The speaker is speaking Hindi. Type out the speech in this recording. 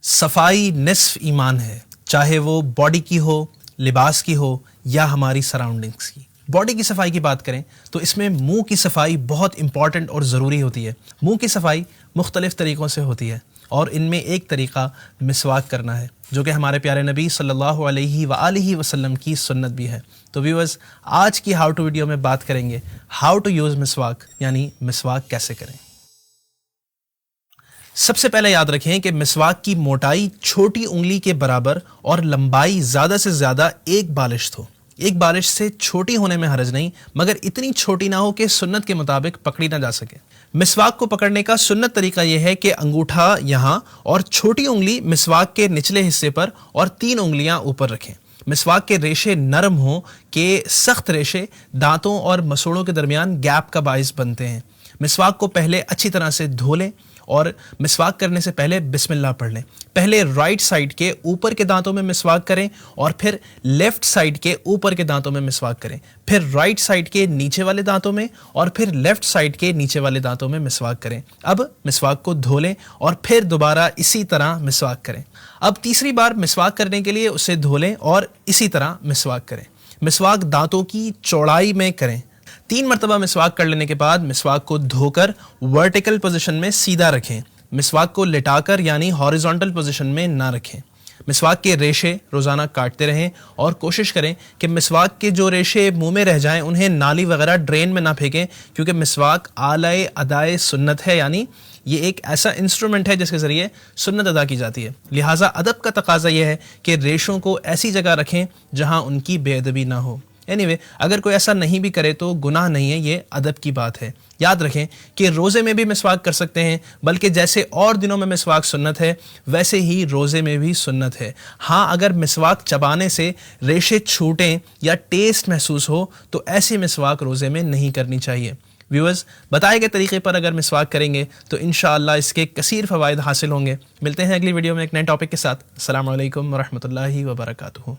सफाई निस्फ ईमान है, चाहे वो बॉडी की हो, लिबास की हो या हमारी सराउंडिंग्स की। बॉडी की सफाई की बात करें तो इसमें मुंह की सफाई बहुत इंपॉर्टेंट और ज़रूरी होती है। मुंह की सफाई मुख्तलिफ़ तरीक़ों से होती है और इनमें एक तरीक़ा मिसवाक करना है, जो कि हमारे प्यारे नबी सल्लल्लाहु अलैहि वसल्लम की सुन्नत भी है। तो व्यूअर्स, आज की हाउ टू वीडियो में बात करेंगे हाउ टू यूज़ मिसवाक, यानी मिसवाक कैसे करें। सबसे पहले याद रखें कि मिसवाक की मोटाई छोटी उंगली के बराबर और लंबाई ज़्यादा से ज़्यादा एक बालिश हो। एक बालिश से छोटी होने में हर्ज नहीं, मगर इतनी छोटी ना हो कि सुन्नत के मुताबिक पकड़ी ना जा सके। मिसवाक को पकड़ने का सुन्नत तरीका यह है कि अंगूठा यहाँ और छोटी उंगली मिसवाक के निचले हिस्से पर और 3 उंगलियां ऊपर रखें। मिसवाक के रेशे नरम हो कि सख्त रेशे दांतों और मसूड़ों के दरमियान गैप का बाइस बनते हैं। मिसवाक को पहले अच्छी तरह से धो लें और मिसवाक करने से पहले बिस्मिल्लाह पढ़ लें। पहले राइट साइड के ऊपर के दांतों में मिसवाक करें और फिर लेफ्ट साइड के ऊपर के दांतों में मिसवाक करें, फिर राइट साइड के नीचे वाले दांतों में और फिर लेफ्ट साइड के नीचे वाले दांतों में मिसवाक करें। अब मिसवाक को धो लें और फिर दोबारा इसी तरह मिसवाक करें। अब तीसरी बार मिसवाक करने के लिए उसे धो लें और इसी तरह मिसवाक करें। मिसवाक दांतों की चौड़ाई में करें। 3 मरतबा मिसवाक कर लेने के बाद मिसवाक को धोकर वर्टिकल पोजीशन में सीधा रखें। मिसवाक को लिटाकर यानी हॉरिजॉन्टल पोजीशन में ना रखें। मिसवाक के रेशे रोज़ाना काटते रहें और कोशिश करें कि मिसवाक के जो रेशे मुंह में रह जाएं उन्हें नाली वगैरह ड्रेन में ना फेंकें, क्योंकि मिसवाक आलाए अदाए सुन्नत है, यानी ये एक ऐसा इंस्ट्रूमेंट है जिसके ज़रिए सुन्नत अदा की जाती है। लिहाजा अदब का तकाजा यह है कि रेशों को ऐसी जगह रखें जहाँ उनकी बेअदबी ना हो। एनीवे, अगर कोई ऐसा नहीं भी करे तो गुनाह नहीं है, ये अदब की बात है। याद रखें कि रोज़े में भी मिसवाक कर सकते हैं, बल्कि जैसे और दिनों में मिसवाक सुन्नत है वैसे ही रोज़े में भी सुन्नत है। हाँ, अगर मिसवाक चबाने से रेशे छूटें या टेस्ट महसूस हो तो ऐसी मिसवाक रोज़े में नहीं करनी चाहिए। व्यूअर्स, बताए गए तरीके पर अगर मिसवाक करेंगे तो इंशाअल्लाह इसके कसीर फ़वाइद हासिल होंगे। मिलते हैं अगली वीडियो में एक नए टॉपिक के साथ। अस्सलामु अलैकुम वरहमतुल्लाहि वबरकातुहू।